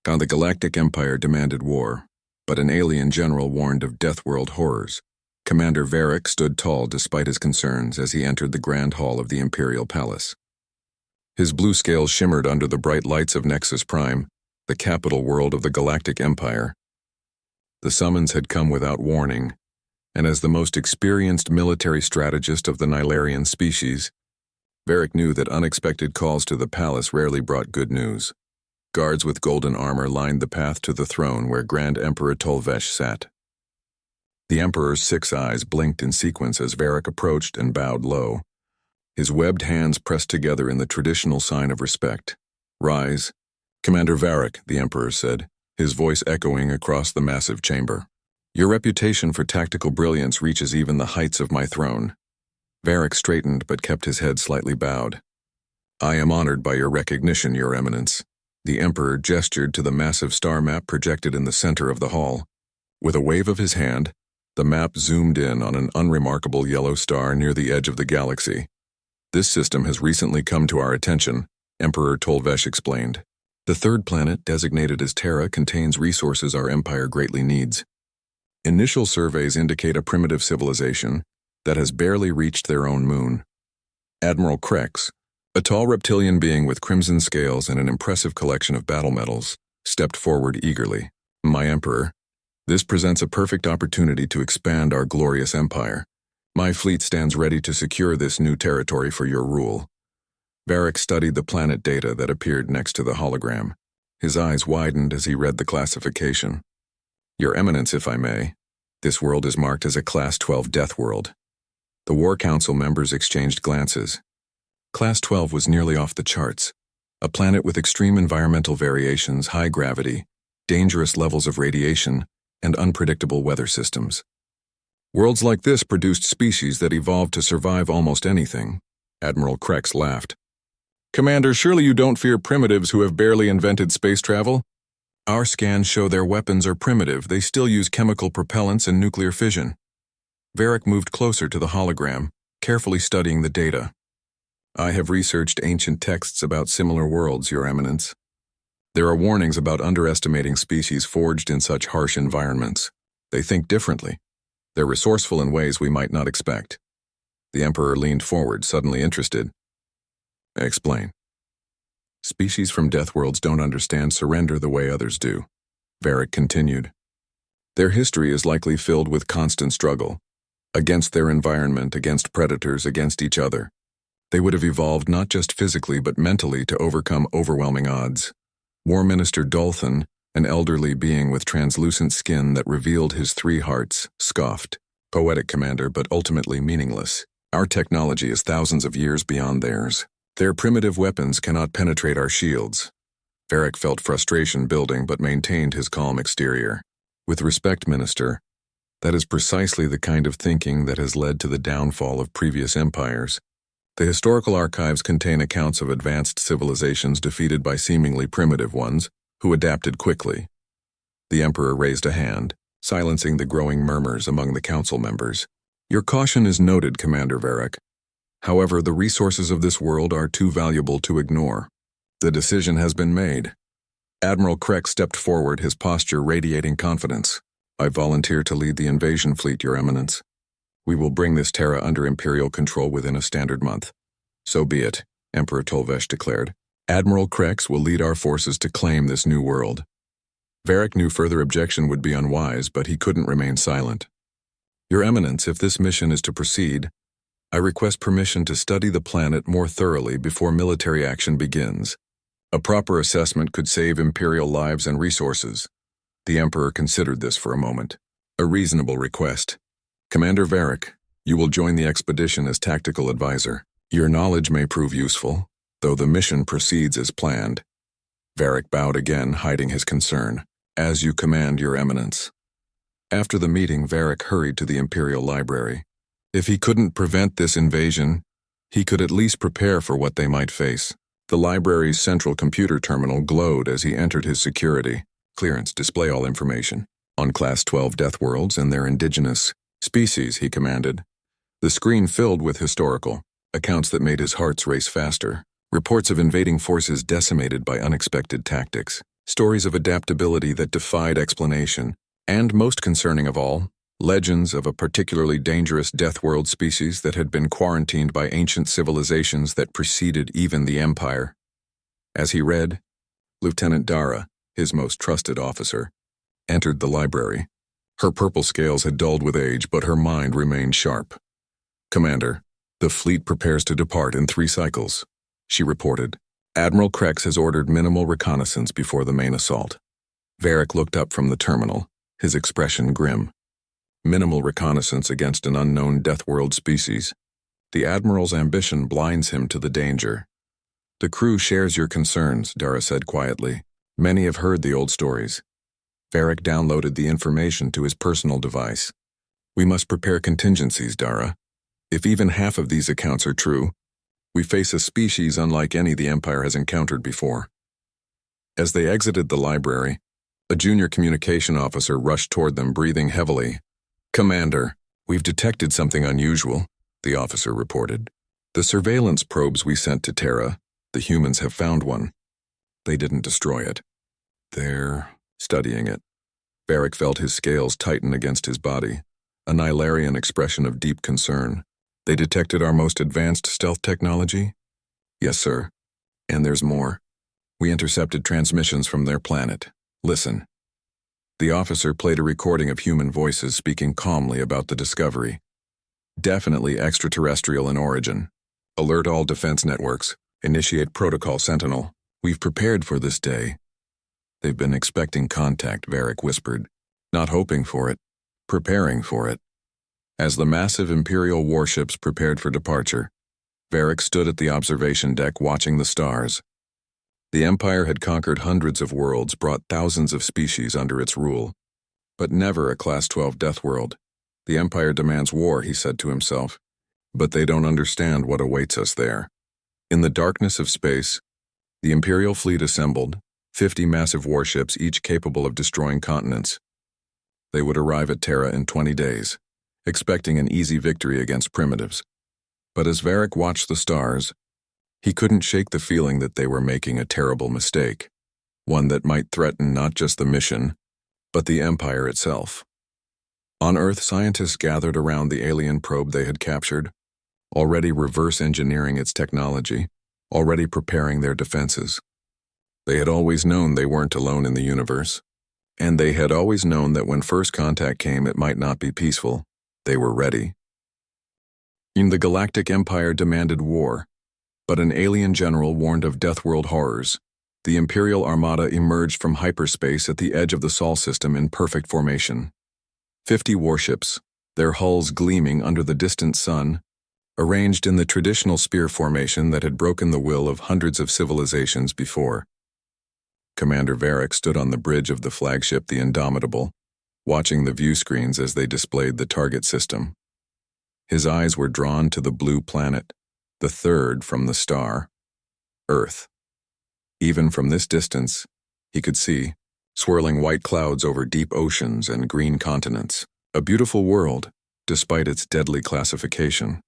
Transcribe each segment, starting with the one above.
Now the Galactic Empire demanded war, but an alien general warned of Deathworld horrors. Commander Varric stood tall despite his concerns as he entered the grand hall of the Imperial Palace. His blue scales shimmered under the bright lights of Nexus Prime, the capital world of the Galactic Empire. The summons had come without warning, and as the most experienced military strategist of the Nilarian species, Varric knew that unexpected calls to the palace rarely brought good news. Guards with golden armor lined the path to the throne where Grand Emperor Tolvesh sat. The Emperor's 6 eyes blinked in sequence as Varric approached and bowed low. His webbed hands pressed together in the traditional sign of respect. "Rise." "Commander Varric," the Emperor said, his voice echoing across the massive chamber. "Your reputation for tactical brilliance reaches even the heights of my throne." Varric straightened but kept his head slightly bowed. "I am honored by your recognition, Your Eminence." The Emperor gestured to the massive star map projected in the center of the hall. With a wave of his hand, the map zoomed in on an unremarkable yellow star near the edge of the galaxy. "This system has recently come to our attention," Emperor Tolvesh explained. "The third planet, designated as Terra, contains resources our empire greatly needs. Initial surveys indicate a primitive civilization that has barely reached their own moon." Admiral Krex, a tall reptilian being with crimson scales and an impressive collection of battle medals, stepped forward eagerly. "My Emperor, this presents a perfect opportunity to expand our glorious empire. My fleet stands ready to secure this new territory for your rule." Varric studied the planet data that appeared next to the hologram. His eyes widened as he read the classification. "Your Eminence, if I may, this world is marked as a Class 12 death world." The War Council members exchanged glances. Class 12 was nearly off the charts. A planet with extreme environmental variations, high gravity, dangerous levels of radiation, and unpredictable weather systems. Worlds like this produced species that evolved to survive almost anything. Admiral Krex laughed. "Commander, surely you don't fear primitives who have barely invented space travel?" "Our scans show their weapons are primitive. They still use chemical propellants and nuclear fission." Varric moved closer to the hologram, carefully studying the data. "I have researched ancient texts about similar worlds, Your Eminence. There are warnings about underestimating species forged in such harsh environments. They think differently. They're resourceful in ways we might not expect." The Emperor leaned forward, suddenly interested. "Explain." "Species from death worlds don't understand surrender the way others do," Varric continued. "Their history is likely filled with constant struggle. Against their environment, against predators, against each other. They would have evolved not just physically but mentally to overcome overwhelming odds." War Minister Dolthan, an elderly being with translucent skin that revealed his 3 hearts, scoffed. "Poetic, Commander, but ultimately meaningless. Our technology is thousands of years beyond theirs. Their primitive weapons cannot penetrate our shields." Varric felt frustration building but maintained his calm exterior. "With respect, Minister, that is precisely the kind of thinking that has led to the downfall of previous empires. The historical archives contain accounts of advanced civilizations defeated by seemingly primitive ones, who adapted quickly." The Emperor raised a hand, silencing the growing murmurs among the council members. "Your caution is noted, Commander Varric. However, the resources of this world are too valuable to ignore. The decision has been made." Admiral Krex stepped forward, his posture radiating confidence. "I volunteer to lead the invasion fleet, Your Eminence. We will bring this Terra under Imperial control within a standard month." "So be it," Emperor Tolvesh declared. "Admiral Krex will lead our forces to claim this new world." Varric knew further objection would be unwise, but he couldn't remain silent. "Your Eminence, if this mission is to proceed, I request permission to study the planet more thoroughly before military action begins. A proper assessment could save Imperial lives and resources." The Emperor considered this for a moment. "A reasonable request. Commander Varric, you will join the expedition as tactical advisor. Your knowledge may prove useful, though the mission proceeds as planned." Varric bowed again, hiding his concern. "As you command, Your Eminence." After the meeting, Varric hurried to the Imperial Library. If he couldn't prevent this invasion, he could at least prepare for what they might face. The library's central computer terminal glowed as he entered his security. "Clearance, display all information on Class 12 death worlds and their indigenous species," he commanded. The screen filled with historical accounts that made his hearts race faster. Reports of invading forces decimated by unexpected tactics. stories of adaptability that defied explanation, and most concerning of all, legends of a particularly dangerous death-world species that had been quarantined by ancient civilizations that preceded even the Empire. As he read, Lieutenant Dara, his most trusted officer, entered the library. Her purple scales had dulled with age, but her mind remained sharp. "Commander, the fleet prepares to depart in 3 cycles," she reported. "Admiral Krex has ordered minimal reconnaissance before the main assault." Varric looked up from the terminal, his expression grim. Minimal reconnaissance against an unknown death-world species. The Admiral's ambition blinds him to the danger. "The crew shares your concerns," Dara said quietly. "Many have heard the old stories." Varric downloaded the information to his personal device. "We must prepare contingencies, Dara. If even half of these accounts are true, we face a species unlike any the Empire has encountered before." As they exited the library, a junior communication officer rushed toward them, breathing heavily. "Commander, we've detected something unusual," the officer reported. "The surveillance probes we sent to Terra, the humans have found one. They didn't destroy it. They're studying it." Varric felt his scales tighten against his body, a Nihilarian expression of deep concern. "They detected our most advanced stealth technology?" "Yes, sir. And there's more. We intercepted transmissions from their planet. Listen." The officer played a recording of human voices speaking calmly about the discovery. "Definitely extraterrestrial in origin. Alert all defense networks. Initiate Protocol Sentinel. We've prepared for this day." "They've been expecting contact," Varric whispered. "Not hoping for it, preparing for it." As the massive Imperial warships prepared for departure, Varric stood at the observation deck watching the stars. The Empire had conquered hundreds of worlds, brought thousands of species under its rule. But never a Class 12 death world. The Empire demands war, he said to himself. But they don't understand what awaits us there. In the darkness of space, the Imperial fleet assembled, 50 massive warships, each capable of destroying continents. They would arrive at Terra in 20 days, expecting an easy victory against primitives. But as Varric watched the stars, he couldn't shake the feeling that they were making a terrible mistake, one that might threaten not just the mission, but the Empire itself. On Earth, scientists gathered around the alien probe they had captured, already reverse engineering its technology, already preparing their defenses. They had always known they weren't alone in the universe, and they had always known that when first contact came it might not be peaceful. They were ready. The Galactic Empire demanded war, but an alien general warned of Deathworld horrors. The Imperial Armada emerged from hyperspace at the edge of the Sol system in perfect formation. 50 warships, their hulls gleaming under the distant sun, arranged in the traditional spear formation that had broken the will of hundreds of civilizations before. Commander Varric stood on the bridge of the flagship the Indomitable, watching the view screens as they displayed the target system. His eyes were drawn to the blue planet, the third from the star, Earth. Even from this distance, he could see, swirling white clouds over deep oceans and green continents, a beautiful world, despite its deadly classification.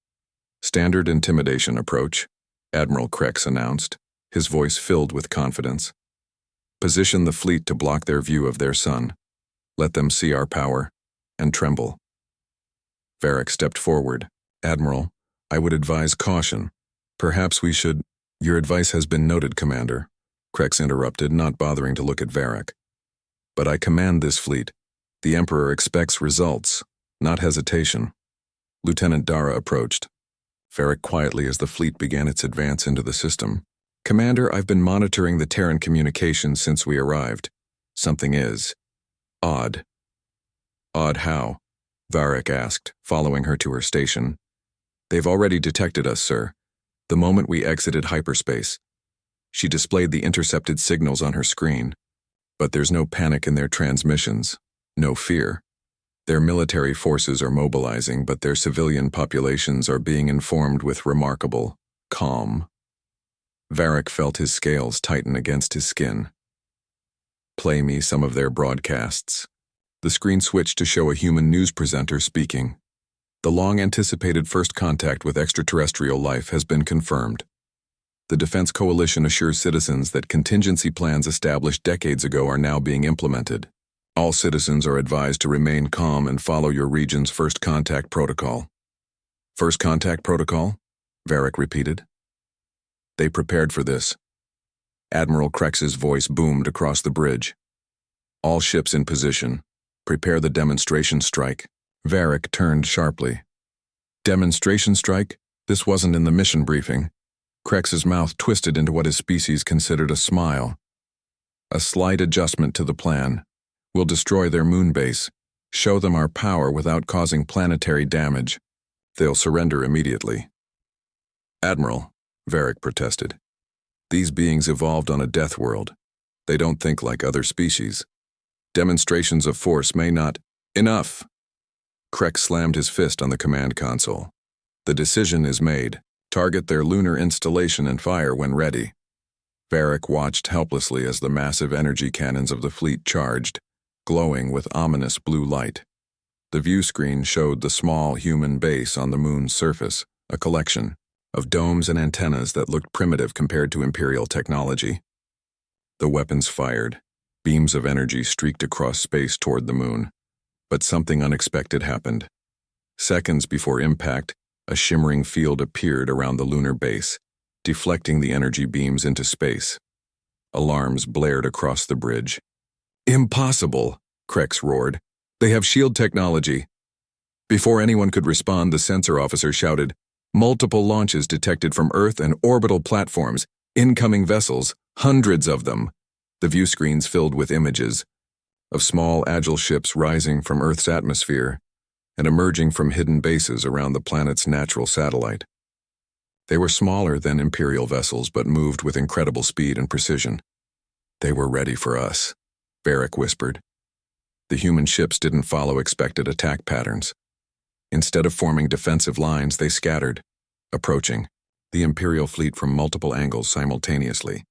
"Standard intimidation approach," Admiral Krex announced, his voice filled with confidence. "Position the fleet to block their view of their sun. Let them see our power, and tremble." Varric stepped forward. "Admiral, I would advise caution. Perhaps we should—" "Your advice has been noted, Commander," Krex interrupted, not bothering to look at Varric. "But I command this fleet. The Emperor expects results, not hesitation." Lieutenant Dara approached. Varric quietly as the fleet began its advance into the system. "Commander, I've been monitoring the Terran communications since we arrived. Something is odd." "Odd how?" Varric asked, following her to her station. "They've already detected us, sir, the moment we exited hyperspace." She displayed the intercepted signals on her screen. "But there's no panic in their transmissions, no fear. Their military forces are mobilizing, but their civilian populations are being informed with remarkable calm." Varric felt his scales tighten against his skin. "Play me some of their broadcasts." The screen switched to show a human news presenter speaking. "The long-anticipated first contact with extraterrestrial life has been confirmed." The Defense Coalition assures citizens that contingency plans established decades ago are now being implemented. All citizens are advised to remain calm and follow your region's first contact protocol. First contact protocol? Varric repeated. They prepared for this. Admiral Krex's voice boomed across the bridge. All ships in position. Prepare the demonstration strike. Varric turned sharply. Demonstration strike? This wasn't in the mission briefing. Krex's mouth twisted into what his species considered a smile. A slight adjustment to the plan. We'll destroy their moon base, show them our power without causing planetary damage. They'll surrender immediately. Admiral, Varric protested. These beings evolved on a death world. They don't think like other species. Demonstrations of force may not— Enough! Krex slammed his fist on the command console. The decision is made. Target their lunar installation and fire when ready. Varric watched helplessly as the massive energy cannons of the fleet charged, glowing with ominous blue light. The view screen showed the small human base on the moon's surface, a collection of domes and antennas that looked primitive compared to Imperial technology. The weapons fired. Beams of energy streaked across space toward the moon. But something unexpected happened. Seconds before impact, a shimmering field appeared around the lunar base, deflecting the energy beams into space. Alarms blared across the bridge. Impossible, Krex roared. They have shield technology. Before anyone could respond, the sensor officer shouted, multiple launches detected from Earth and orbital platforms, incoming vessels, hundreds of them. The view screens filled with images of small, agile ships rising from Earth's atmosphere and emerging from hidden bases around the planet's natural satellite. They were smaller than Imperial vessels, but moved with incredible speed and precision. They were ready for us, Varric whispered. The human ships didn't follow expected attack patterns. Instead of forming defensive lines, they scattered, approaching the Imperial fleet from multiple angles simultaneously.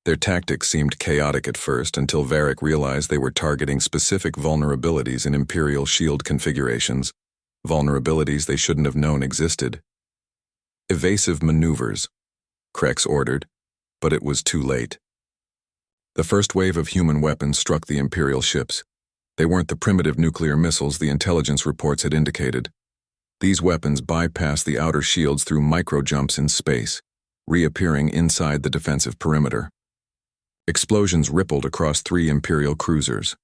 Their tactics seemed chaotic at first until Varric realized they were targeting specific vulnerabilities in Imperial shield configurations, vulnerabilities they shouldn't have known existed. Evasive maneuvers, Krex ordered, but it was too late. The first wave of human weapons struck the Imperial ships. They weren't the primitive nuclear missiles the intelligence reports had indicated. These weapons bypassed the outer shields through micro-jumps in space, reappearing inside the defensive perimeter. Explosions rippled across 3 Imperial cruisers.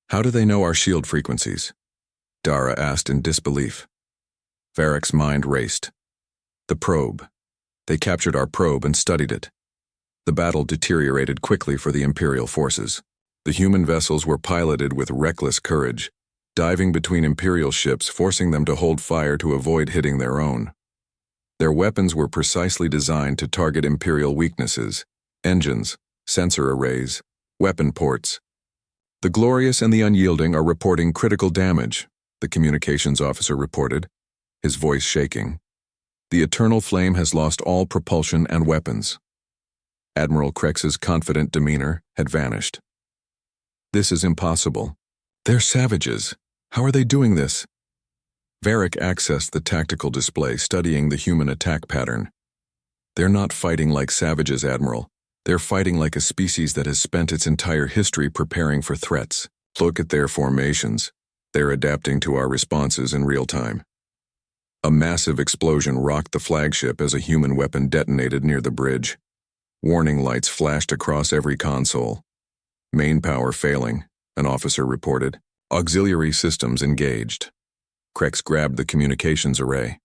How do they know our shield frequencies? Dara asked in disbelief. Varric's mind raced. The probe. They captured our probe and studied it. The battle deteriorated quickly for the Imperial forces. The human vessels were piloted with reckless courage, diving between Imperial ships, forcing them to hold fire to avoid hitting their own. Their weapons were precisely designed to target Imperial weaknesses: engines, sensor arrays, weapon ports. The Glorious and the Unyielding are reporting critical damage, the communications officer reported, his voice shaking. The Eternal Flame has lost all propulsion and weapons. Admiral Krex's confident demeanor had vanished. This is impossible. They're savages. How are they doing this? Varric accessed the tactical display, studying the human attack pattern. They're not fighting like savages, Admiral. They're fighting like a species that has spent its entire history preparing for threats. Look at their formations. They're adapting to our responses in real time. A massive explosion rocked the flagship as a human weapon detonated near the bridge. Warning lights flashed across every console. Main power failing, an officer reported. Auxiliary systems engaged. Krex grabbed the communications array.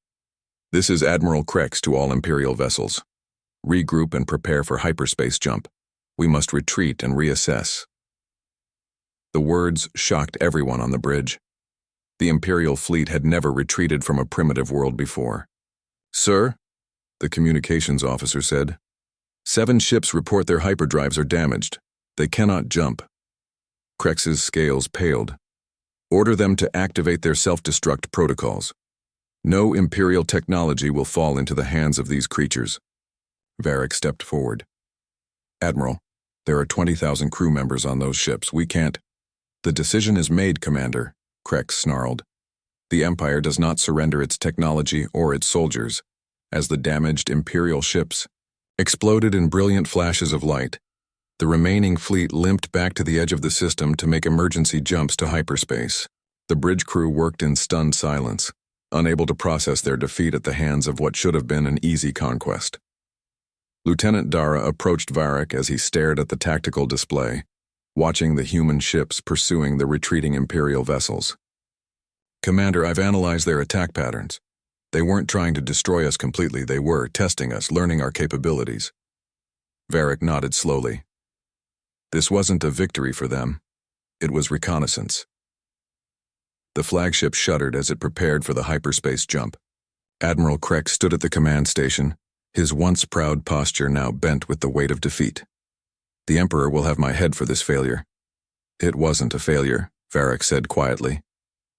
This is Admiral Krex to all Imperial vessels. Regroup and prepare for hyperspace jump. We must retreat and reassess. The words shocked everyone on the bridge. The Imperial fleet had never retreated from a primitive world before. Sir, the communications officer said, 7 ships report their hyperdrives are damaged. They cannot jump. Krex's scales paled. Order them to activate their self-destruct protocols. No Imperial technology will fall into the hands of these creatures. Varric stepped forward. Admiral, there are 20,000 crew members on those ships. We can't— The decision is made, Commander, Krex snarled. The Empire does not surrender its technology or its soldiers, as the damaged Imperial ships— exploded in brilliant flashes of light. The remaining fleet limped back to the edge of the system to make emergency jumps to hyperspace. The bridge crew worked in stunned silence, unable to process their defeat at the hands of what should have been an easy conquest. Lieutenant Dara approached Varric as he stared at the tactical display, watching the human ships pursuing the retreating Imperial vessels. "Commander, I've analyzed their attack patterns. They weren't trying to destroy us completely, they were testing us, learning our capabilities." Varric nodded slowly. This wasn't a victory for them. It was reconnaissance. The flagship shuddered as it prepared for the hyperspace jump. Admiral Kreck stood at the command station, his once proud posture now bent with the weight of defeat. "The Emperor will have my head for this failure." "It wasn't a failure," Varric said quietly.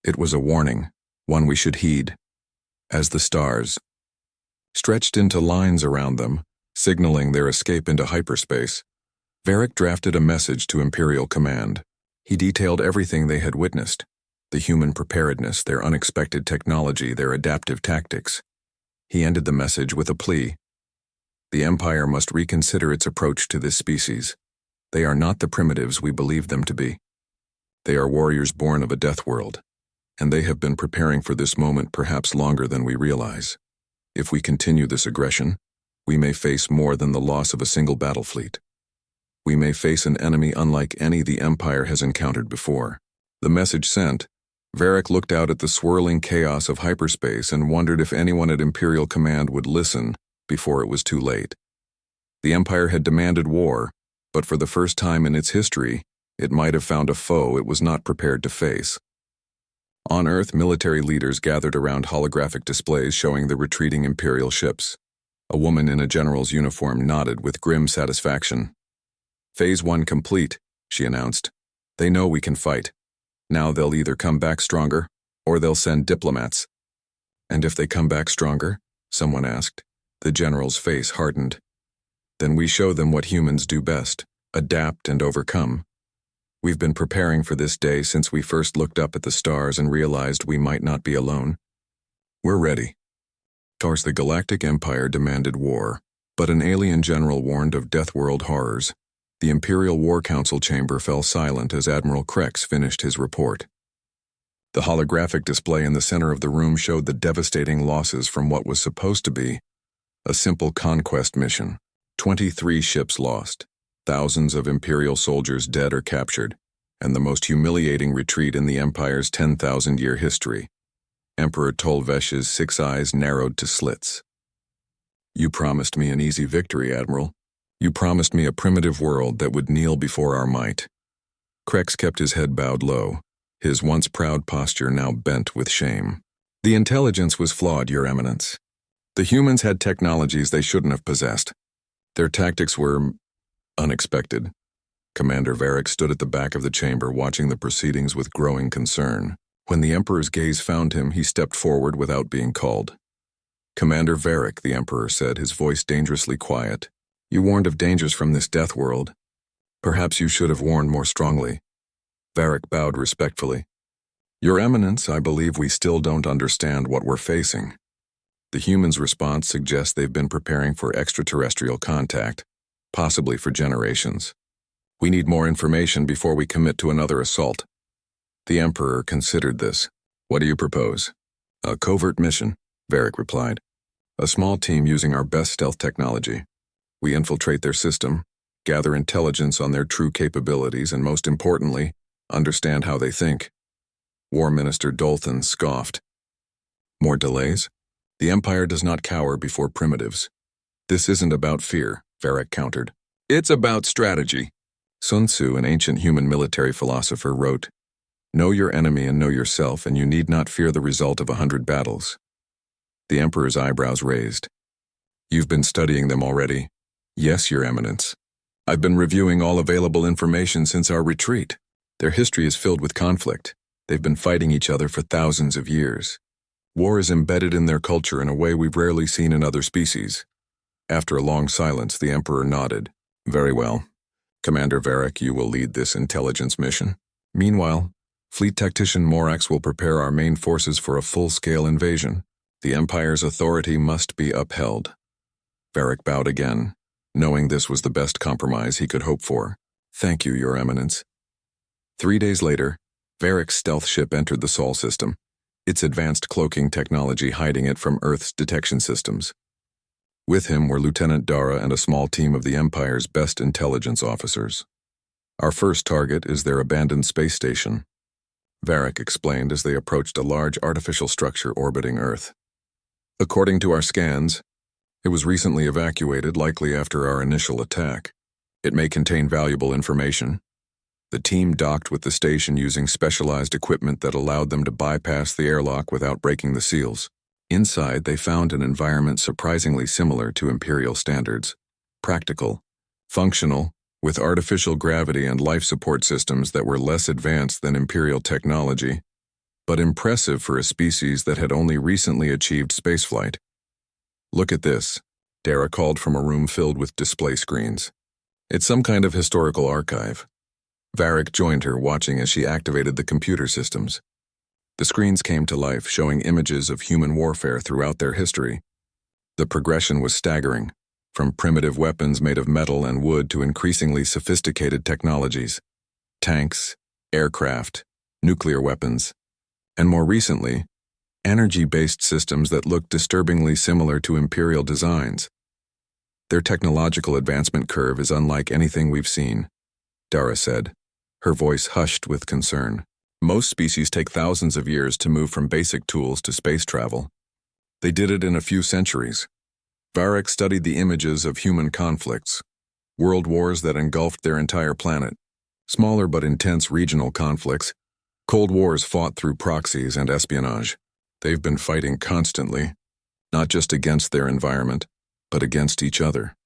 "It was a warning, one we should heed." As the stars stretched into lines around them, signaling their escape into hyperspace, Varric drafted a message to Imperial Command. He detailed everything they had witnessed: the human preparedness, their unexpected technology, their adaptive tactics. He ended the message with a plea. The Empire must reconsider its approach to this species. They are not the primitives we believe them to be. They are warriors born of a death world, and they have been preparing for this moment perhaps longer than we realize. If we continue this aggression, we may face more than the loss of a single battle fleet. We may face an enemy unlike any the Empire has encountered before. The message sent, Varric looked out at the swirling chaos of hyperspace and wondered if anyone at Imperial Command would listen before it was too late. The Empire had demanded war, but for the first time in its history, it might have found a foe it was not prepared to face. On Earth, military leaders gathered around holographic displays showing the retreating Imperial ships. A woman in a general's uniform nodded with grim satisfaction. "Phase 1 complete," she announced. "They know we can fight. Now they'll either come back stronger, or they'll send diplomats." "And if they come back stronger?" someone asked. The general's face hardened. "Then we show them what humans do best: adapt and overcome. We've been preparing for this day since we first looked up at the stars and realized we might not be alone. We're ready." Course, the Galactic Empire demanded war, but an alien general warned of Death World horrors. The Imperial War Council chamber fell silent as Admiral Krex finished his report. The holographic display in the center of the room showed the devastating losses from what was supposed to be a simple conquest mission. 23 ships lost, thousands of Imperial soldiers dead or captured, and the most humiliating retreat in the Empire's 10,000-year history. Emperor Tolvesh's 6 eyes narrowed to slits. "You promised me an easy victory, Admiral. You promised me a primitive world that would kneel before our might." Krex kept his head bowed low, his once proud posture now bent with shame. "The intelligence was flawed, Your Eminence. The humans had technologies they shouldn't have possessed. Their tactics were unexpected." Commander Varric stood at the back of the chamber watching the proceedings with growing concern. When the Emperor's gaze found him, he stepped forward without being called. "Commander Varric," the Emperor said, his voice dangerously quiet. "You warned of dangers from this death world. Perhaps you should have warned more strongly." Varric bowed respectfully. "Your Eminence, I believe we still don't understand what we're facing. The humans' response suggests they've been preparing for extraterrestrial contact, possibly for generations. We need more information before we commit to another assault." The Emperor considered this. "What do you propose?" "A covert mission," Varric replied. "A small team using our best stealth technology. We infiltrate their system, gather intelligence on their true capabilities, and most importantly, understand how they think." War Minister Dolthan scoffed. "More delays? The Empire does not cower before primitives." "This isn't about fear," Varric countered. "It's about strategy." Sun Tzu, an ancient human military philosopher, wrote, "Know your enemy and know yourself, and you need not fear the result of 100 battles." The Emperor's eyebrows raised. "You've been studying them already?" "Yes, Your Eminence. I've been reviewing all available information since our retreat. Their history is filled with conflict. They've been fighting each other for thousands of years. War is embedded in their culture in a way we've rarely seen in other species." After a long silence, the Emperor nodded. "Very well. Commander Varric, you will lead this intelligence mission. Meanwhile, Fleet Tactician Morax will prepare our main forces for a full-scale invasion. The Empire's authority must be upheld." Varric bowed again, knowing this was the best compromise he could hope for. "Thank you, Your Eminence." 3 days later, Varric's stealth ship entered the Sol system, its advanced cloaking technology hiding it from Earth's detection systems. With him were Lieutenant Dara and a small team of the Empire's best intelligence officers. "Our first target is their abandoned space station," Varric explained as they approached a large artificial structure orbiting Earth. "According to our scans, it was recently evacuated, likely after our initial attack. It may contain valuable information." The team docked with the station using specialized equipment that allowed them to bypass the airlock without breaking the seals. Inside, they found an environment surprisingly similar to Imperial standards. Practical, functional, with artificial gravity and life support systems that were less advanced than Imperial technology, but impressive for a species that had only recently achieved spaceflight. "Look at this," Dara called from a room filled with display screens. "It's some kind of historical archive." Varric joined her, watching as she activated the computer systems. The screens came to life, showing images of human warfare throughout their history. The progression was staggering, from primitive weapons made of metal and wood to increasingly sophisticated technologies: tanks, aircraft, nuclear weapons, and more recently, energy-based systems that looked disturbingly similar to Imperial designs. "Their technological advancement curve is unlike anything we've seen," Dara said, her voice hushed with concern. "Most species take thousands of years to move from basic tools to space travel. They did it in a few centuries." Varric studied the images of human conflicts, world wars that engulfed their entire planet, smaller but intense regional conflicts, cold wars fought through proxies and espionage. They've been fighting constantly, not just against their environment, but against each other.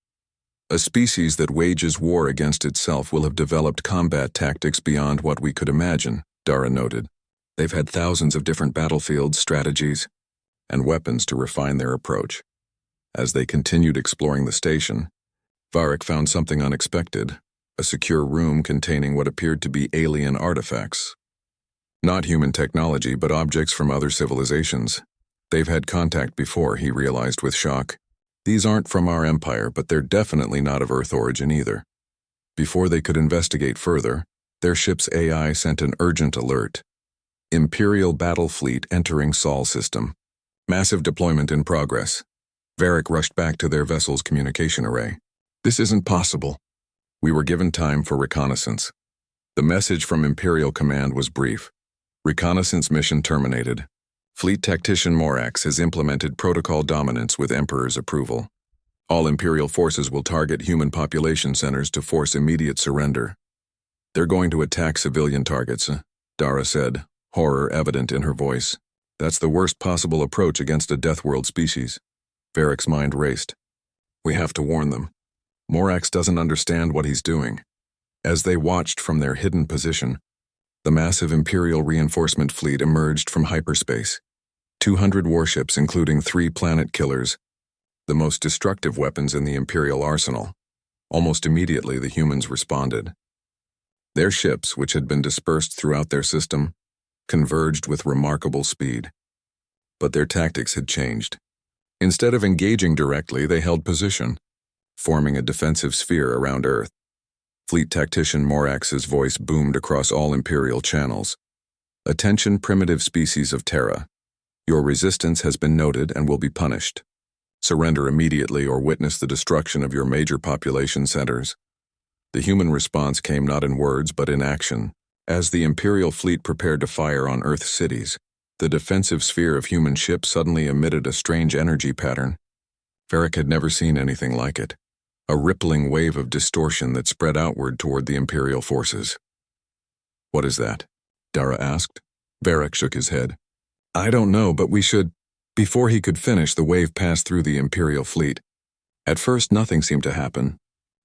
A species that wages war against itself will have developed combat tactics beyond what we could imagine, Dara noted. They've had thousands of different battlefields, strategies, and weapons to refine their approach. As they continued exploring the station, Varric found something unexpected: a secure room containing what appeared to be alien artifacts. Not human technology, but objects from other civilizations. They've had contact before, he realized with shock. These aren't from our empire, but they're definitely not of Earth origin either. Before they could investigate further, their ship's AI sent an urgent alert. Imperial battle fleet entering Sol system. Massive deployment in progress. Varric rushed back to their vessel's communication array. "This isn't possible." "We were given time for reconnaissance." The message from Imperial Command was brief. "Reconnaissance mission terminated. Fleet Tactician Morax has implemented protocol dominance with Emperor's approval. All Imperial forces will target human population centers to force immediate surrender." "They're going to attack civilian targets," Dara said, horror evident in her voice. "That's the worst possible approach against a Deathworld species." Varric's mind raced. "We have to warn them. Morax doesn't understand what he's doing." As they watched from their hidden position, the massive Imperial reinforcement fleet emerged from hyperspace. 200 warships, including 3 planet killers, the most destructive weapons in the Imperial arsenal. Almost immediately, the humans responded. Their ships, which had been dispersed throughout their system, converged with remarkable speed. But their tactics had changed. Instead of engaging directly, they held position, forming a defensive sphere around Earth. Fleet Tactician Morax's voice boomed across all Imperial channels. "Attention, primitive species of Terra. Your resistance has been noted and will be punished. Surrender immediately or witness the destruction of your major population centers." The human response came not in words but in action. As the Imperial fleet prepared to fire on Earth cities, the defensive sphere of human ships suddenly emitted a strange energy pattern. Varric had never seen anything like it. A rippling wave of distortion that spread outward toward the Imperial forces. "What is that?" Dara asked. Varric shook his head. "I don't know, but we should—" Before he could finish, the wave passed through the Imperial fleet. At first, nothing seemed to happen.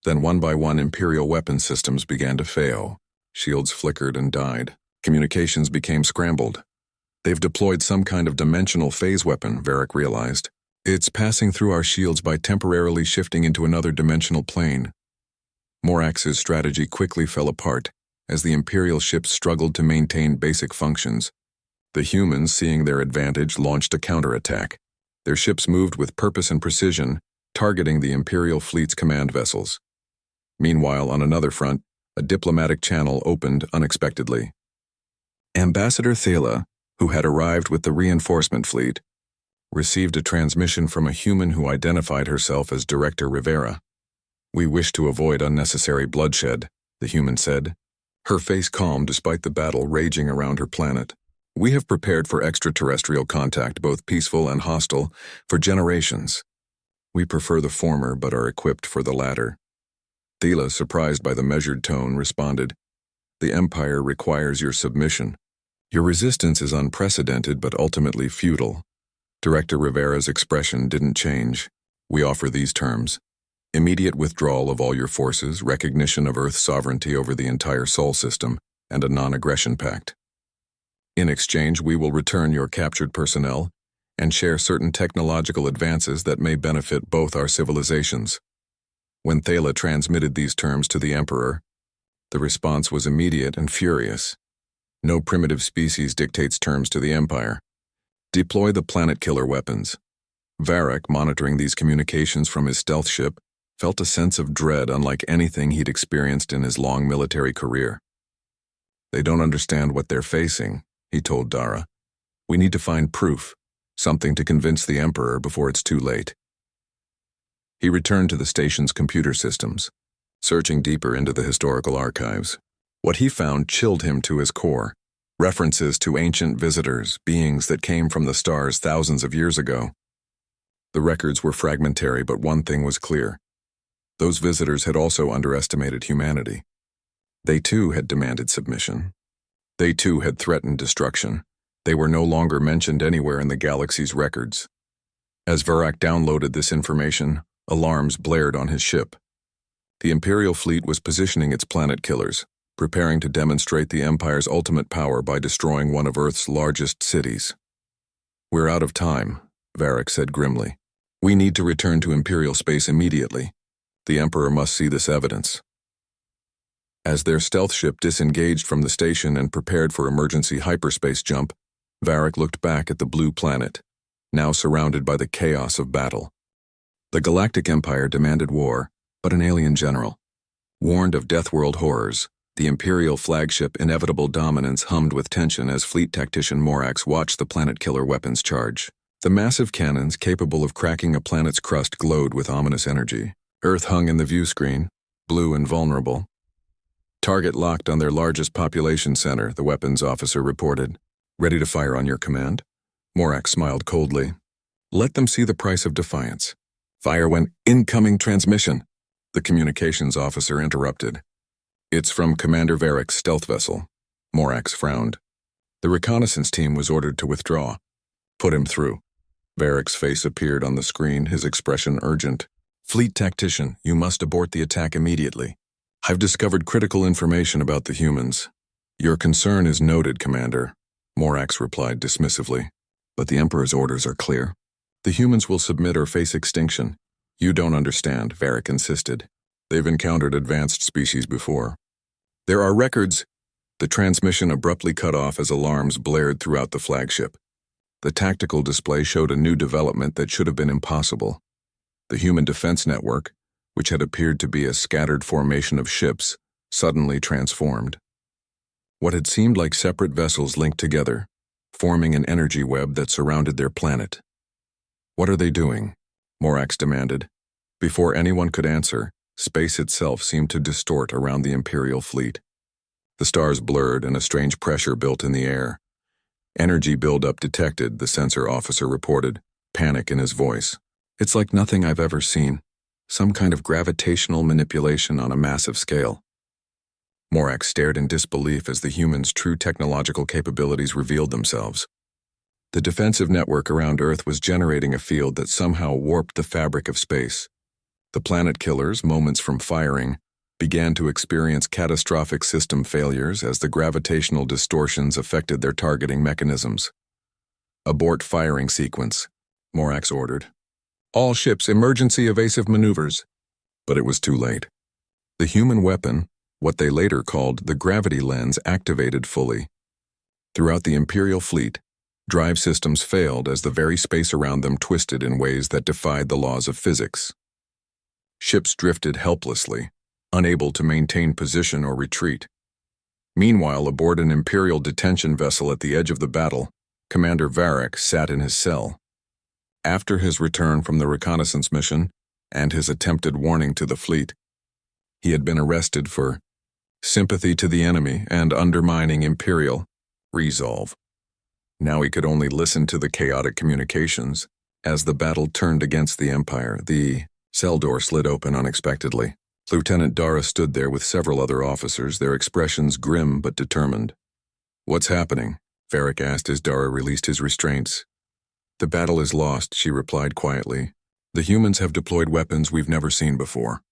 Then one by one, Imperial weapon systems began to fail. Shields flickered and died. Communications became scrambled. "They've deployed some kind of dimensional phase weapon," Varric realized. "It's passing through our shields by temporarily shifting into another dimensional plane." Morax's strategy quickly fell apart as the Imperial ships struggled to maintain basic functions. The humans, seeing their advantage, launched a counterattack. Their ships moved with purpose and precision, targeting the Imperial fleet's command vessels. Meanwhile, on another front, a diplomatic channel opened unexpectedly. Ambassador Thala, who had arrived with the reinforcement fleet, received a transmission from a human who identified herself as Director Rivera. "We wish to avoid unnecessary bloodshed," the human said, her face calm despite the battle raging around her planet. "We have prepared for extraterrestrial contact, both peaceful and hostile, for generations. We prefer the former but are equipped for the latter." Thala, surprised by the measured tone, responded, "The Empire requires your submission. Your resistance is unprecedented but ultimately futile." Director Rivera's expression didn't change. "We offer these terms: immediate withdrawal of all your forces, recognition of Earth's sovereignty over the entire Sol system, and a non-aggression pact. In exchange, we will return your captured personnel and share certain technological advances that may benefit both our civilizations." When Thala transmitted these terms to the Emperor, the response was immediate and furious. "No primitive species dictates terms to the Empire. Deploy the planet-killer weapons." Varric, monitoring these communications from his stealth ship, felt a sense of dread unlike anything he'd experienced in his long military career. "They don't understand what they're facing," he told Dara. "We need to find proof, something to convince the Emperor before it's too late." He returned to the station's computer systems, searching deeper into the historical archives. What he found chilled him to his core. References to ancient visitors, beings that came from the stars thousands of years ago. The records were fragmentary, but one thing was clear. Those visitors had also underestimated humanity. They too had demanded submission. They too had threatened destruction. They were no longer mentioned anywhere in the galaxy's records. As Varric downloaded this information, alarms blared on his ship. The Imperial fleet was positioning its planet killers, preparing to demonstrate the Empire's ultimate power by destroying one of Earth's largest cities. "We're out of time," Varric said grimly. "We need to return to Imperial space immediately. The Emperor must see this evidence." As their stealth ship disengaged from the station and prepared for emergency hyperspace jump, Varric looked back at the blue planet, now surrounded by the chaos of battle. The Galactic Empire demanded war, but an alien general. Warned of Deathworld horrors, the Imperial flagship Inevitable Dominance hummed with tension as fleet tactician Morax watched the planet-killer weapons charge. The massive cannons capable of cracking a planet's crust glowed with ominous energy. Earth hung in the view screen, blue and vulnerable. "Target locked on their largest population center," the weapons officer reported. "Ready to fire on your command?" Morax smiled coldly. "Let them see the price of defiance." "Fire when incoming transmission," the communications officer interrupted. "It's from Commander Varric's stealth vessel." Morax frowned. "The reconnaissance team was ordered to withdraw." "Put him through." Varric's face appeared on the screen, his expression urgent. "Fleet tactician, you must abort the attack immediately. I've discovered critical information about the humans." "Your concern is noted, Commander," Morax replied dismissively. "But the Emperor's orders are clear. The humans will submit or face extinction." "You don't understand," Varric insisted. "They've encountered advanced species before. There are records." The transmission abruptly cut off as alarms blared throughout the flagship. The tactical display showed a new development that should have been impossible. The human defense network, which had appeared to be a scattered formation of ships, suddenly transformed. What had seemed like separate vessels linked together, forming an energy web that surrounded their planet. "What are they doing?" Morax demanded. Before anyone could answer, space itself seemed to distort around the Imperial fleet. The stars blurred and a strange pressure built in the air. "Energy buildup detected," the sensor officer reported, panic in his voice. "It's like nothing I've ever seen. Some kind of gravitational manipulation on a massive scale." Morax stared in disbelief as the humans' true technological capabilities revealed themselves. The defensive network around Earth was generating a field that somehow warped the fabric of space. The planet killers, moments from firing, began to experience catastrophic system failures as the gravitational distortions affected their targeting mechanisms. "Abort firing sequence," Morax ordered. "All ships, emergency evasive maneuvers." But it was too late. The human weapon, what they later called the gravity lens, activated fully. Throughout the Imperial fleet, drive systems failed as the very space around them twisted in ways that defied the laws of physics. Ships drifted helplessly, unable to maintain position or retreat. Meanwhile, aboard an Imperial detention vessel at the edge of the battle, Commander Varric sat in his cell. After his return from the reconnaissance mission and his attempted warning to the fleet, he had been arrested for sympathy to the enemy and undermining Imperial resolve. Now he could only listen to the chaotic communications. As the battle turned against the Empire, the cell door slid open unexpectedly. Lieutenant Dara stood there with several other officers, their expressions grim but determined. "What's happening?" Varric asked as Dara released his restraints. "The battle is lost," she replied quietly. "The humans have deployed weapons we've never seen before.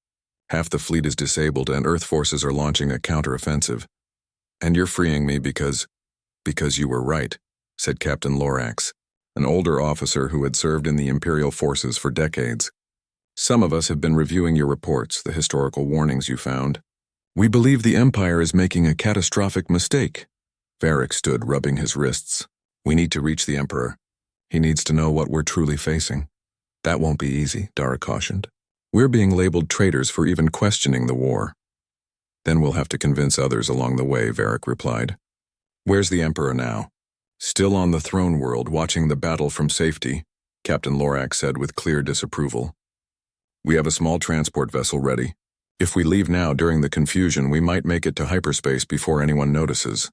Half the fleet is disabled and Earth forces are launching a counteroffensive. And you're freeing me because you were right," said Captain Lorax, an older officer who had served in the Imperial forces for decades. "Some of us have been reviewing your reports, the historical warnings you found. We believe the Empire is making a catastrophic mistake." Varric stood, rubbing his wrists. "We need to reach the Emperor. He needs to know what we're truly facing." "That won't be easy," Dara cautioned. "We're being labeled traitors for even questioning the war." "Then we'll have to convince others along the way," Varric replied. "Where's the Emperor now?" "Still on the throne world, watching the battle from safety," Captain Lorax said with clear disapproval. "We have a small transport vessel ready. If we leave now during the confusion, we might make it to hyperspace before anyone notices."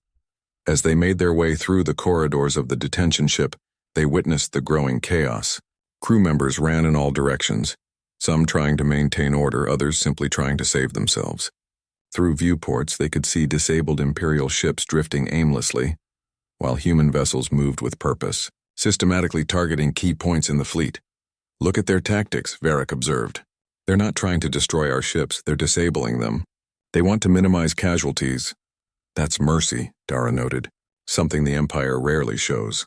As they made their way through the corridors of the detention ship, they witnessed the growing chaos. Crew members ran in all directions, some trying to maintain order, others simply trying to save themselves. Through viewports, they could see disabled Imperial ships drifting aimlessly, while human vessels moved with purpose, systematically targeting key points in the fleet. "Look at their tactics," Varric observed. "They're not trying to destroy our ships, they're disabling them. They want to minimize casualties." "That's mercy," Dara noted, "something the Empire rarely shows."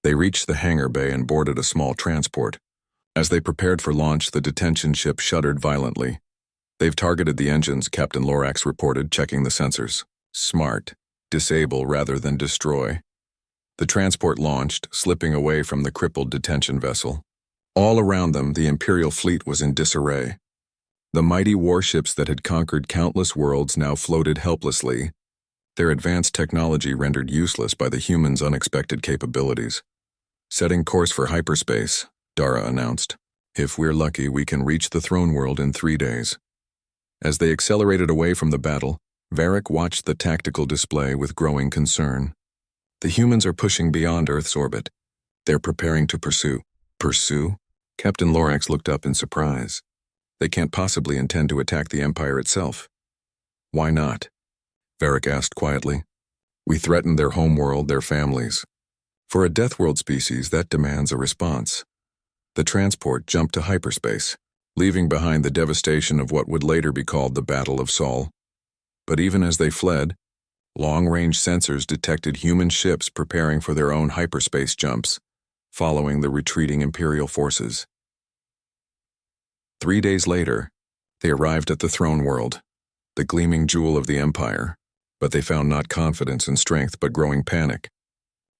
They reached the hangar bay and boarded a small transport. As they prepared for launch, the detention ship shuddered violently. "They've targeted the engines," Captain Lorax reported, checking the sensors. "Smart. Disable rather than destroy." The transport launched, slipping away from the crippled detention vessel. All around them, the Imperial fleet was in disarray. The mighty warships that had conquered countless worlds now floated helplessly, their advanced technology rendered useless by the humans' unexpected capabilities. "Setting course for hyperspace," Dara announced. "If we're lucky, we can reach the throne world in 3 days." As they accelerated away from the battle, Varric watched the tactical display with growing concern. "The humans are pushing beyond Earth's orbit. They're preparing to pursue." "Pursue?" Captain Lorax looked up in surprise. "They can't possibly intend to attack the Empire itself." "Why not?" Varric asked quietly. "We threaten their homeworld, their families. For a Deathworld species, that demands a response." The transport jumped to hyperspace, leaving behind the devastation of what would later be called the Battle of Sol. But even as they fled, long-range sensors detected human ships preparing for their own hyperspace jumps, following the retreating Imperial forces. 3 days later, they arrived at the throne world, the gleaming jewel of the Empire, but they found not confidence and strength but growing panic.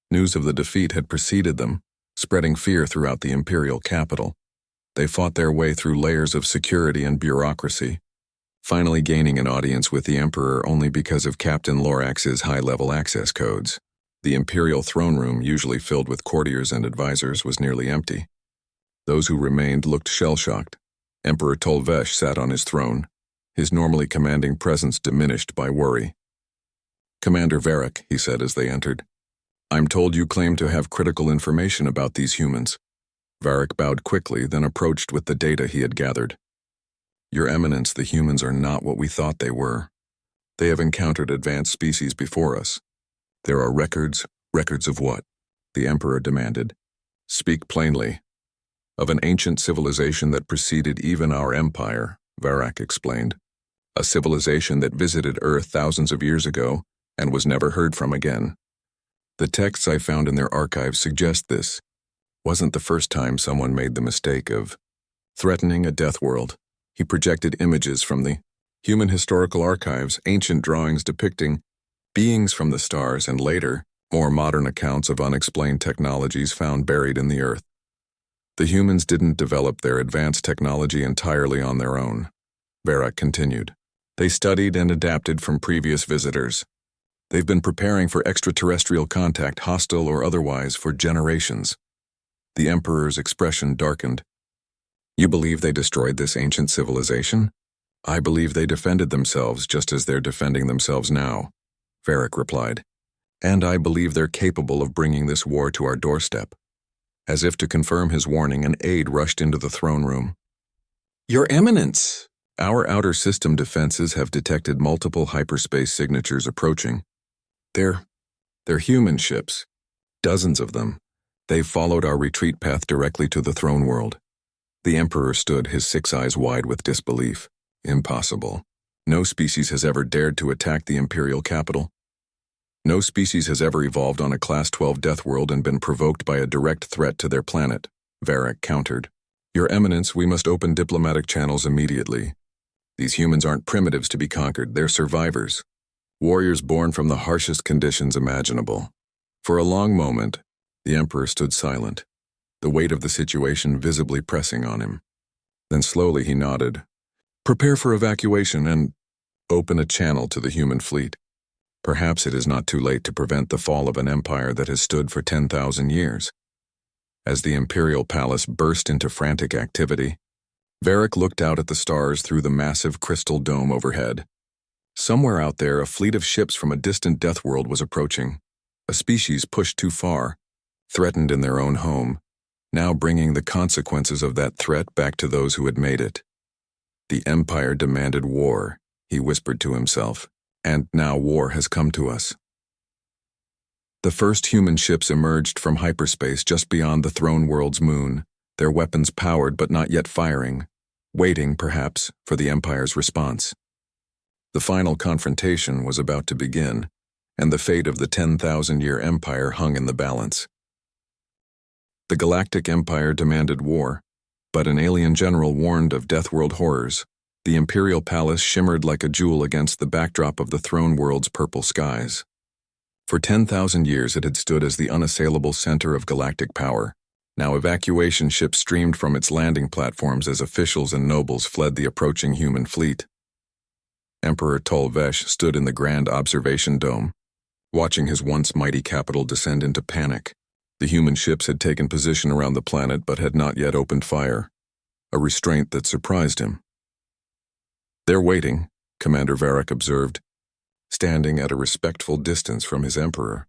News of the defeat had preceded them, spreading fear throughout the Imperial capital. They fought their way through layers of security and bureaucracy, finally gaining an audience with the Emperor only because of Captain Lorax's high-level access codes. The Imperial throne room, usually filled with courtiers and advisors, was nearly empty. Those who remained looked shell-shocked. Emperor Tolvesh sat on his throne, his normally commanding presence diminished by worry. "Commander Varric," he said as they entered, "I'm told you claim to have critical information about these humans." Varric bowed quickly, then approached with the data he had gathered. "Your Eminence, the humans are not what we thought they were. They have encountered advanced species before us. There are records." "Records of what?" the Emperor demanded. "Speak plainly." "Of an ancient civilization that preceded even our empire," Varric explained. "A civilization that visited Earth thousands of years ago and was never heard from again. The texts I found in their archives suggest this wasn't the first time someone made the mistake of threatening a death world." He projected images from the human historical archives, ancient drawings depicting beings from the stars, and later, more modern accounts of unexplained technologies found buried in the Earth. The humans didn't develop their advanced technology entirely on their own. Varrock continued. They studied and adapted from previous visitors. They've been preparing for extraterrestrial contact, hostile or otherwise, for generations. The Emperor's expression darkened. You believe they destroyed this ancient civilization? I believe they defended themselves just as they're defending themselves now, Varrock replied. And I believe they're capable of bringing this war to our doorstep. As if to confirm his warning, an aide rushed into the throne room. Your Eminence! Our outer system defenses have detected multiple hyperspace signatures approaching. They're human ships. Dozens of them. They've followed our retreat path directly to the throne world. The Emperor stood, his 6 eyes wide with disbelief. Impossible. No species has ever dared to attack the Imperial capital. No species has ever evolved on a Class 12 death world and been provoked by a direct threat to their planet, Varrock countered. Your Eminence, we must open diplomatic channels immediately. These humans aren't primitives to be conquered, they're survivors. Warriors born from the harshest conditions imaginable. For a long moment, the Emperor stood silent, the weight of the situation visibly pressing on him. Then slowly he nodded. Prepare for evacuation and open a channel to the human fleet. Perhaps it is not too late to prevent the fall of an empire that has stood for 10,000 years. As the Imperial Palace burst into frantic activity, Varrock looked out at the stars through the massive crystal dome overhead. Somewhere out there, a fleet of ships from a distant death world was approaching. A species pushed too far, threatened in their own home, now bringing the consequences of that threat back to those who had made it. The Empire demanded war, he whispered to himself, and now war has come to us. The first human ships emerged from hyperspace just beyond the throne world's moon, their weapons powered but not yet firing, waiting, perhaps, for the Empire's response. The final confrontation was about to begin, and the fate of the 10,000-year empire hung in the balance. The Galactic Empire demanded war, but an alien general warned of Deathworld horrors. The Imperial Palace shimmered like a jewel against the backdrop of the throne world's purple skies. For 10,000 years it had stood as the unassailable center of galactic power. Now evacuation ships streamed from its landing platforms as officials and nobles fled the approaching human fleet. Emperor Tolvesh stood in the grand observation dome, watching his once mighty capital descend into panic. The human ships had taken position around the planet but had not yet opened fire, a restraint that surprised him. They're waiting, Commander Varrock observed, standing at a respectful distance from his emperor.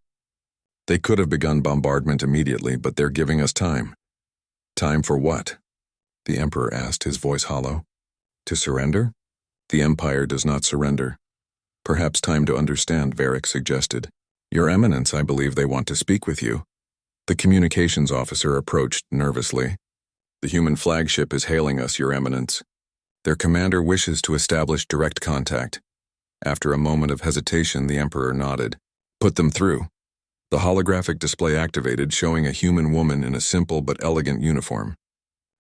They could have begun bombardment immediately, but they're giving us time. Time for what? The emperor asked, his voice hollow. To surrender? The Empire does not surrender. Perhaps time to understand, Varrock suggested. Your Eminence, I believe they want to speak with you. The communications officer approached nervously. The human flagship is hailing us, Your Eminence. Their commander wishes to establish direct contact. After a moment of hesitation, the Emperor nodded. Put them through. The holographic display activated, showing a human woman in a simple but elegant uniform.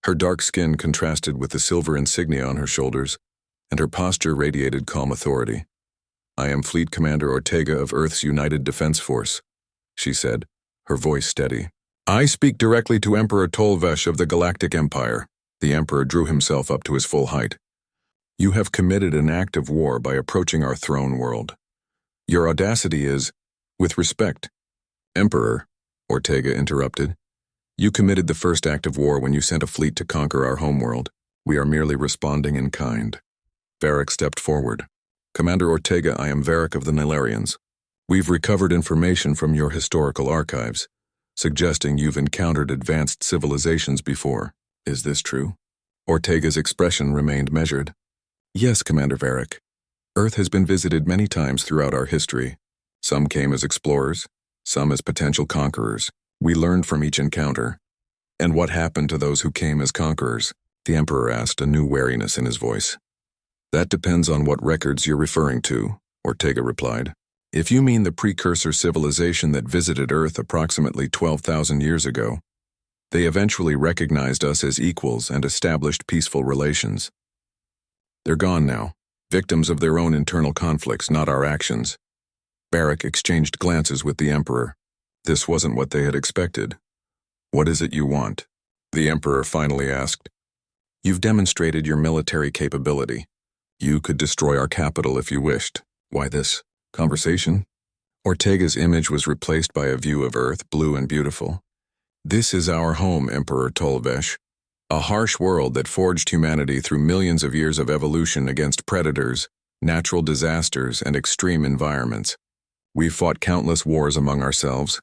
Her dark skin contrasted with the silver insignia on her shoulders, and her posture radiated calm authority. I am Fleet Commander Ortega of Earth's United Defense Force, she said, her voice steady. I speak directly to Emperor Tolvesh of the Galactic Empire. The Emperor drew himself up to his full height. You have committed an act of war by approaching our throne world. Your audacity is, with respect. Emperor, Ortega interrupted, you committed the first act of war when you sent a fleet to conquer our homeworld. We are merely responding in kind. Varrock stepped forward. Commander Ortega, I am Varrock of the Narratians. We've recovered information from your historical archives, suggesting you've encountered advanced civilizations before. Is this true? Ortega's expression remained measured. Yes, Commander Varrock. Earth has been visited many times throughout our history. Some came as explorers, some as potential conquerors. We learned from each encounter. And what happened to those who came as conquerors? The Emperor asked, a new wariness in his voice. That depends on what records you're referring to, Ortega replied. If you mean the precursor civilization that visited Earth approximately 12,000 years ago, they eventually recognized us as equals and established peaceful relations. They're gone now, victims of their own internal conflicts, not our actions. Varrock exchanged glances with the Emperor. This wasn't what they had expected. What is it you want? The Emperor finally asked. You've demonstrated your military capability. You could destroy our capital if you wished. Why this conversation? Ortega's image was replaced by a view of Earth, blue and beautiful. This is our home, Emperor Tolvesh. A harsh world that forged humanity through millions of years of evolution against predators, natural disasters, and extreme environments. We've fought countless wars among ourselves,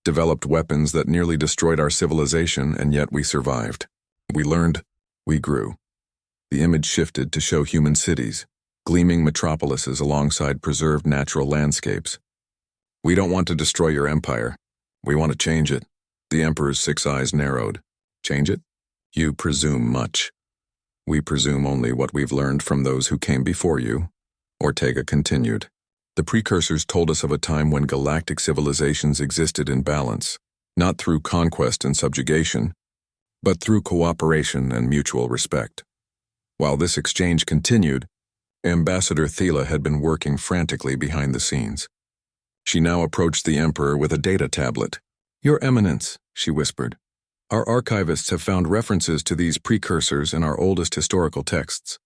developed weapons that nearly destroyed our civilization, and yet we survived. We learned, we grew. The image shifted to show human cities, gleaming metropolises alongside preserved natural landscapes. We don't want to destroy your empire. We want to change it. The Emperor's 6 eyes narrowed. Change it? You presume much. We presume only what we've learned from those who came before you. Ortega continued. The precursors told us of a time when galactic civilizations existed in balance, not through conquest and subjugation, but through cooperation and mutual respect. While this exchange continued, Ambassador Thela had been working frantically behind the scenes. She now approached the Emperor with a data tablet. Your Eminence, she whispered, our archivists have found references to these precursors in our oldest historical texts.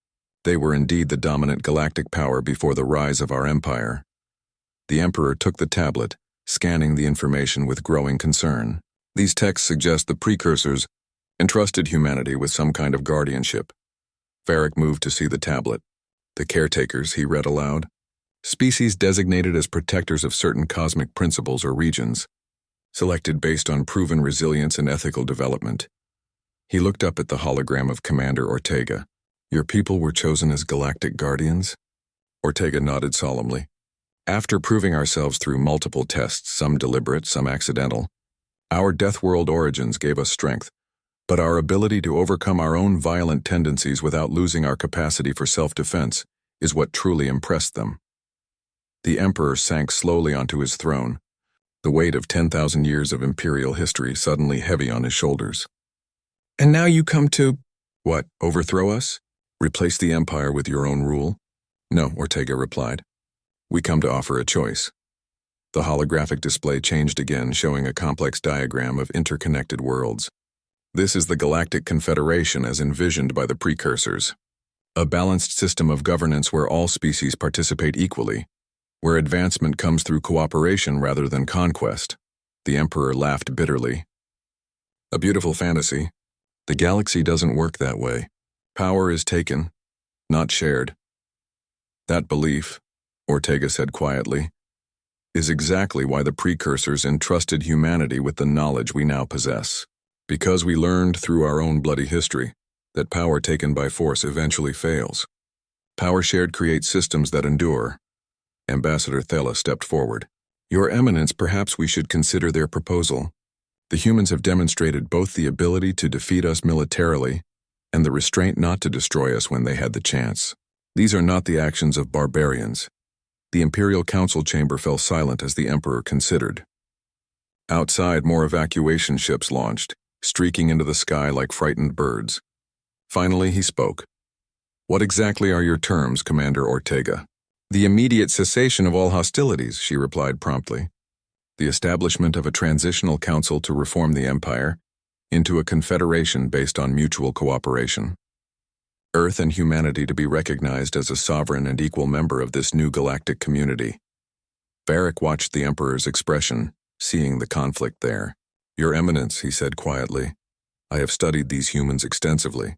They were indeed the dominant galactic power before the rise of our empire. The Emperor took the tablet, scanning the information with growing concern. These texts suggest the precursors entrusted humanity with some kind of guardianship. Varric moved to see the tablet. The caretakers, he read aloud. Species designated as protectors of certain cosmic principles or regions, selected based on proven resilience and ethical development. He looked up at the hologram of Commander Ortega. Your people were chosen as galactic guardians? Ortega nodded solemnly. After proving ourselves through multiple tests, some deliberate, some accidental, our Death World origins gave us strength, but our ability to overcome our own violent tendencies without losing our capacity for self-defense is what truly impressed them. The Emperor sank slowly onto his throne, the weight of 10,000 years of imperial history suddenly heavy on his shoulders. And now you come to... What, overthrow us? Replace the empire with your own rule? No, Ortega replied. We come to offer a choice. The holographic display changed again, showing a complex diagram of interconnected worlds. This is the Galactic Confederation as envisioned by the precursors. A balanced system of governance where all species participate equally, where advancement comes through cooperation rather than conquest. The Emperor laughed bitterly. A beautiful fantasy. The galaxy doesn't work that way. Power is taken, not shared. That belief, Ortega said quietly, is exactly why the precursors entrusted humanity with the knowledge we now possess. Because we learned through our own bloody history that power taken by force eventually fails. Power shared creates systems that endure. Ambassador Thela stepped forward. Your Eminence, perhaps we should consider their proposal. The humans have demonstrated both the ability to defeat us militarily and the restraint not to destroy us when they had the chance. These are not the actions of barbarians. The Imperial Council chamber fell silent as the Emperor considered. Outside, more evacuation ships launched, streaking into the sky like frightened birds. Finally, he spoke. What exactly are your terms, Commander Ortega? The immediate cessation of all hostilities, she replied promptly. The establishment of a transitional council to reform the empire into a confederation based on mutual cooperation. Earth and humanity to be recognized as a sovereign and equal member of this new galactic community. Varric watched the Emperor's expression, seeing the conflict there. Your Eminence, he said quietly, I have studied these humans extensively.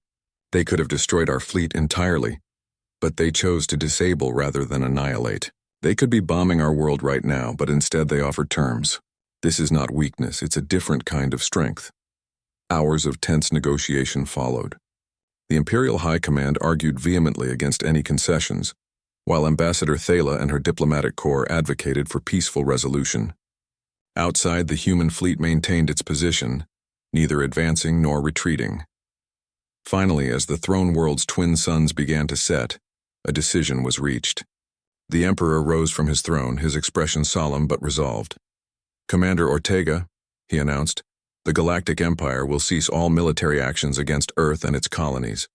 They could have destroyed our fleet entirely, but they chose to disable rather than annihilate. They could be bombing our world right now, but instead they offered terms. This is not weakness, it's a different kind of strength. Hours of tense negotiation followed. The Imperial High Command argued vehemently against any concessions, while Ambassador Thela and her diplomatic corps advocated for peaceful resolution. Outside, the human fleet maintained its position, neither advancing nor retreating. Finally, as the throne world's twin suns began to set, a decision was reached. The Emperor rose from his throne, his expression solemn but resolved. Commander Ortega, he announced, the Galactic Empire will cease all military actions against Earth and its colonies.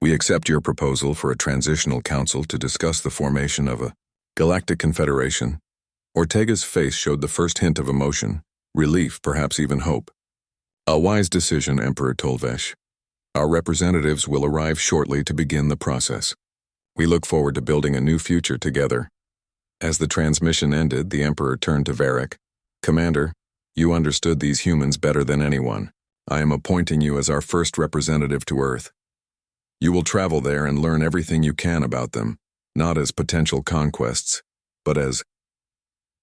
We accept your proposal for a transitional council to discuss the formation of a Galactic Confederation. Ortega's face showed the first hint of emotion, relief, perhaps even hope. A wise decision, Emperor Tolvesh. Our representatives will arrive shortly to begin the process. We look forward to building a new future together. As the transmission ended, the Emperor turned to Varric. Commander, you understood these humans better than anyone. I am appointing you as our first representative to Earth. You will travel there and learn everything you can about them, not as potential conquests, but as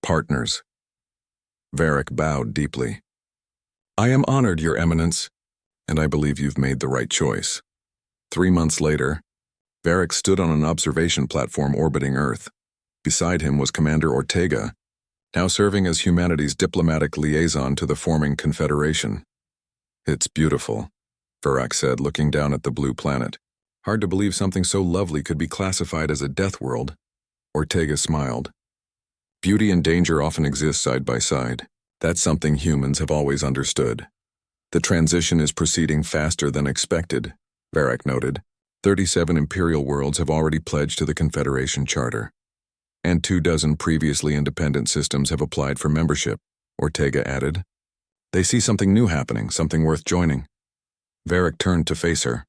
partners. Varric bowed deeply. I am honored, Your Eminence, and I believe you've made the right choice. 3 months later, Varric stood on an observation platform orbiting Earth. Beside him was Commander Ortega, now serving as humanity's diplomatic liaison to the forming Confederation. It's beautiful, Varric said, looking down at the blue planet. Hard to believe something so lovely could be classified as a death world. Ortega smiled. Beauty and danger often exist side by side. That's something humans have always understood. The transition is proceeding faster than expected, Varric noted. 37 Imperial worlds have already pledged to the Confederation Charter, and 24 previously independent systems have applied for membership, Ortega added. They see something new happening, something worth joining. Varric turned to face her.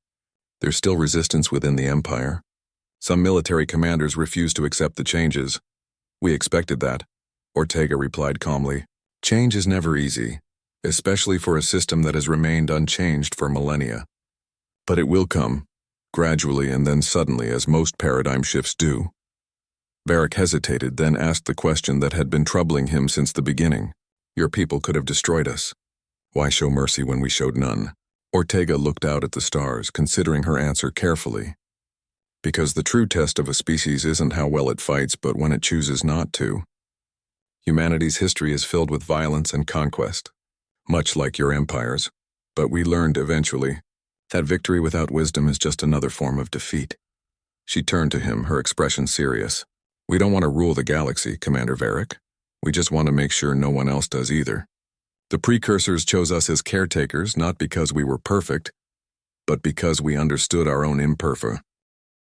There's still resistance within the Empire. Some military commanders refuse to accept the changes. We expected that, Ortega replied calmly. Change is never easy, especially for a system that has remained unchanged for millennia. But it will come, gradually and then suddenly, as most paradigm shifts do. Varric hesitated, then asked the question that had been troubling him since the beginning. Your people could have destroyed us. Why show mercy when we showed none? Ortega looked out at the stars, considering her answer carefully. Because the true test of a species isn't how well it fights, but when it chooses not to. Humanity's history is filled with violence and conquest, much like your empires. But we learned eventually that victory without wisdom is just another form of defeat. She turned to him, her expression serious. We don't want to rule the galaxy, Commander Varric. We just want to make sure no one else does either. The precursors chose us as caretakers not because we were perfect, but because we understood our own imperfect.